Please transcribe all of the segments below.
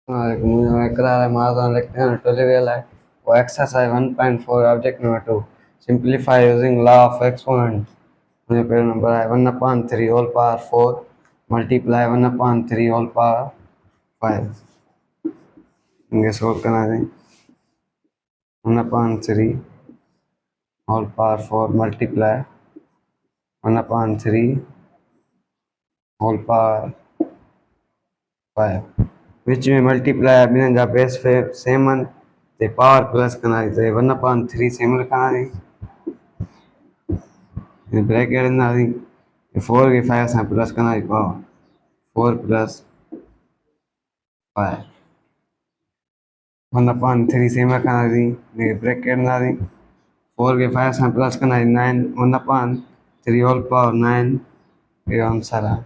मुझे करा रहा है marathon लिखते हैं ट्रिवियल है वो exercise 1.4 object number 2 simplify using law of exponent मुझे पेज नंबर है 1/3 whole power 4 multiply 1/3 whole power 5 इनके सोल्व करना है 1/3 whole power 4 multiply 1/3 whole power 5 which में मल्टीप्लाई बिना जा बेस पे सेमन ते पावर प्लस करना है 1/3 सेम लिखना है ब्रैकेट ना दी 4 के 5 से प्लस करना है पावर 4 प्लस 5 1/3 सेम रखना दी ब्रैकेट ना दी 4 के 5 से प्लस करना है 9 1/3 होल पावर 9 ये आंसर है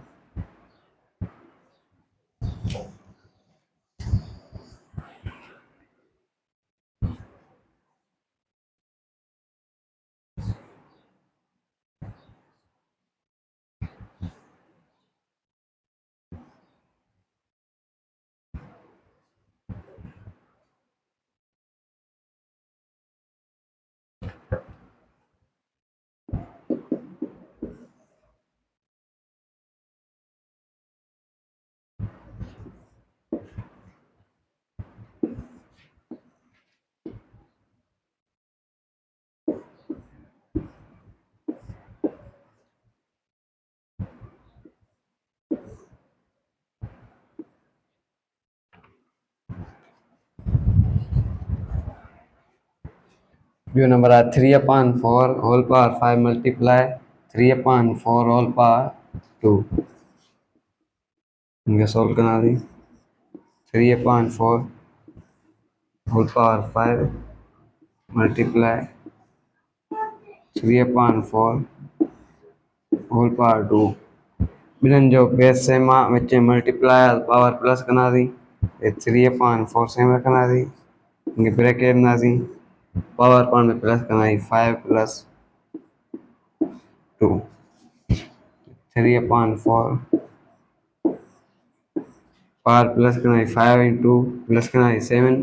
View number 3/4 whole power 5 multiply 3/4 whole power 2 इनके सोल्व करना दी 3/4 whole power 5 multiply 3/4 whole power 2 बिलन जो बेस से माँ बच्चे मल्टीप्लाई पावर प्लस करना दी 3/4 सेम रखना दी इनके ब्रैकेट ना दी पावर पॉइंट में प्लस करना दी 5 प्लस 2 3/4 पावर प्लस करना है 5 इंटू प्लस करना है 7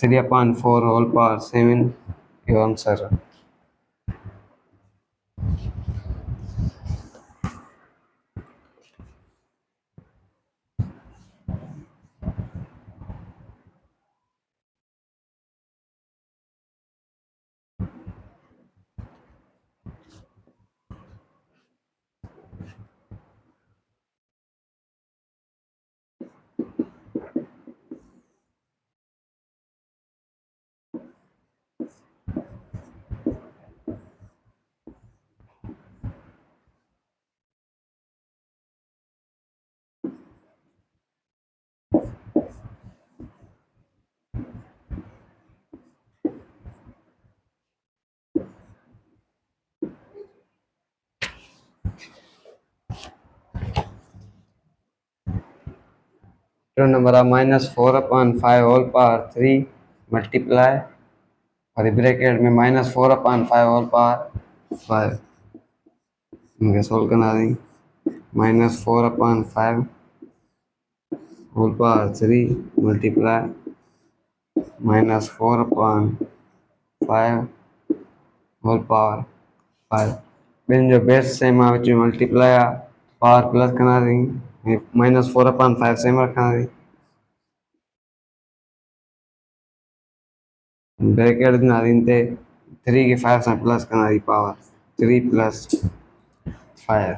3/4 होल पावर 7 ये आंसर है तो नंबर -4/5 होल पावर 3 मल्टीप्लाई और ब्रैकेट में -4/5 होल पावर 5 इनके सोल्व करना दी -4/5 whole power 3 multiply -4/5 whole power 5 बिन जो बेस सेम आवे मल्टीप्लाई पावर प्लस करना दी -4/5 सेम रखना दी ब्रैकेट ना दी 3 के 5 से प्लस करना दी पावर 3 प्लस 5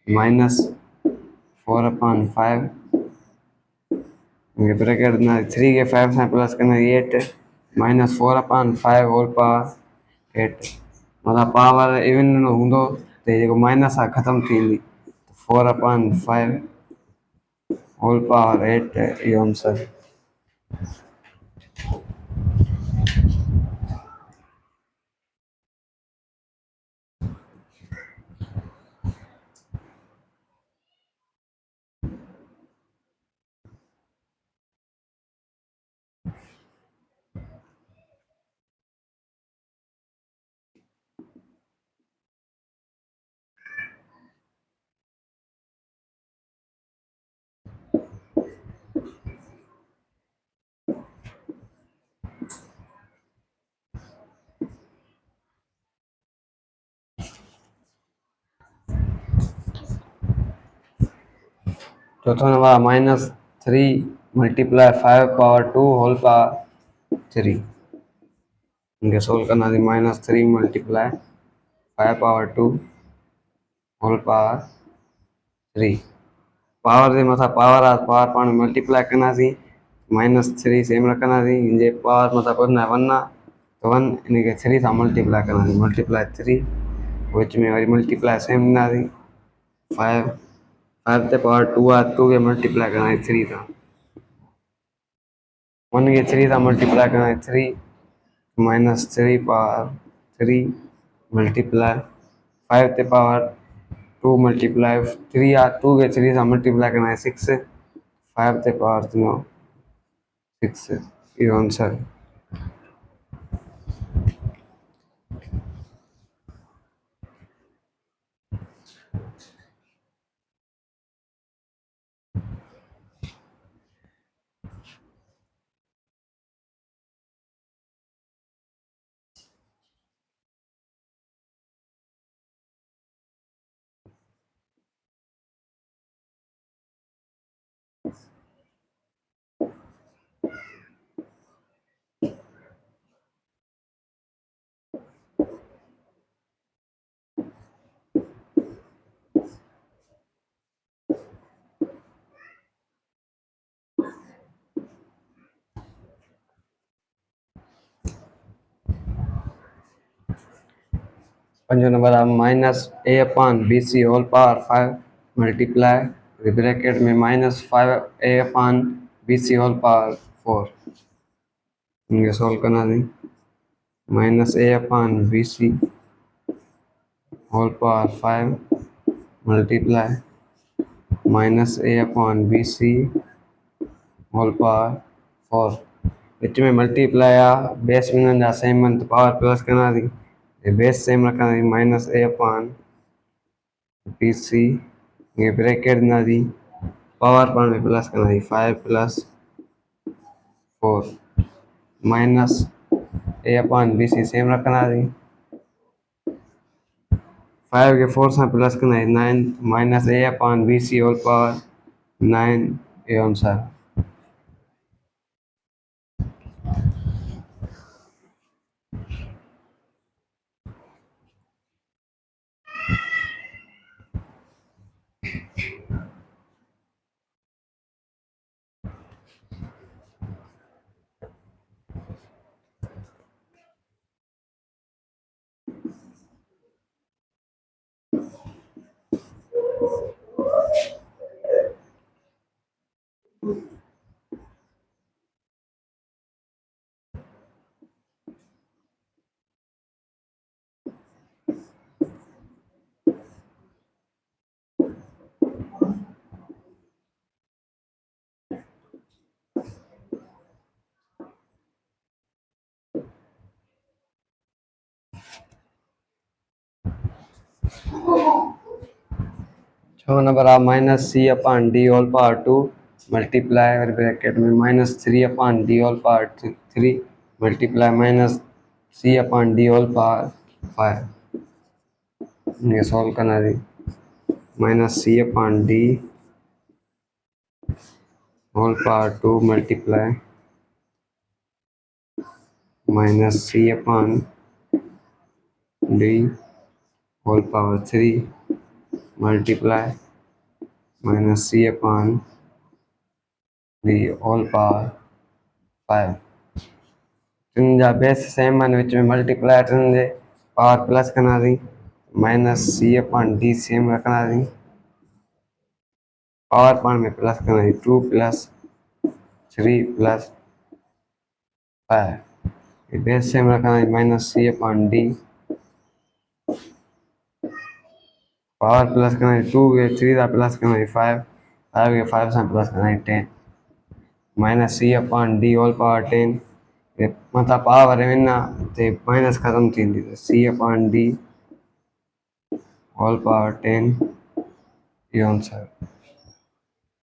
-4/5 ब्रैकेट ना 3 के 5 से प्लस करना 8 -4/5 होल पावर 8 मतलब पावर इवन हूंदो त जेको माइनस आहे ख़तमु थींदी 4/5 होल पावर 8 इहो आंसर चौथा number -3 multiply 5 power 2 whole power 3। इनके सोल्व करना थी -3 multiply 5 power 2 whole power 3। Power जे मथा पावर आ पावर पाण मल्टीप्लाई करना थी -3 सेम रखना थी। इनके पावर मथा पढ़ना 1 आ तो 1 इनके 3 था मल्टीप्लाई करना थी मल्टीप्लाई 3 विच में वरी मल्टीप्लाई सेम ना थी 5 5 ते पावर 2 आ 2 के मल्टीप्लाई करना थी 3 था 1 के 3 था मल्टीप्लाई करना थी 3 -3 पावर 3 मल्टीप्लाई 5 ते पावर 2 मल्टीप्लाई 3 आ 2 के 3 था मल्टीप्लाई करना है 6 5 ते पावर 6 ये आंसर। पंजो नंबर आ -a/bc whole power 5 multiply bracket में -5a/bc होल पावर 4। इनके सोल्व करना थी -a/bc whole power 5 multiply -a/bc whole power 4 विच में मल्टीप्लाई आ बेस में जा सेम मन तो पावर प्लस करना थी बेस सेम रखना थी -a/bc ये ब्रैकेट ना थी पावर पर में प्लस करना थी 5 + 4 -a/bc सेम रखना थी 5 के 4 से प्लस करना थी 9 -a/bc होल पावर 9 ये आंसर। छः नंबर आ -c/d होल पावर 2 मल्टीप्लाई और ब्रैकेट में -3/d whole power 3 multiply -c/d whole power 5। ये सॉल्व करना थी -c/d whole power 2 multiply -c/d whole power 3 multiply -c/d whole power 5। टिन जा बेस सेम मन विच में मल्टीप्लाई टिन जे पावर प्लस करना थी -c/d सेम रखना थी पावर पाण में प्लस करना थी 2 + 3 + 5 ये बेस सेम रखना थी -c/d पावर प्लस करना थी 2 के 3 का प्लस करना थी 5 5 के 5 से प्लस करना थी 10 -c/d होल पावर 10 ये मतलब पावर है ना ते माइनस खत्म थी c/d होल पावर 10 ये आंसर।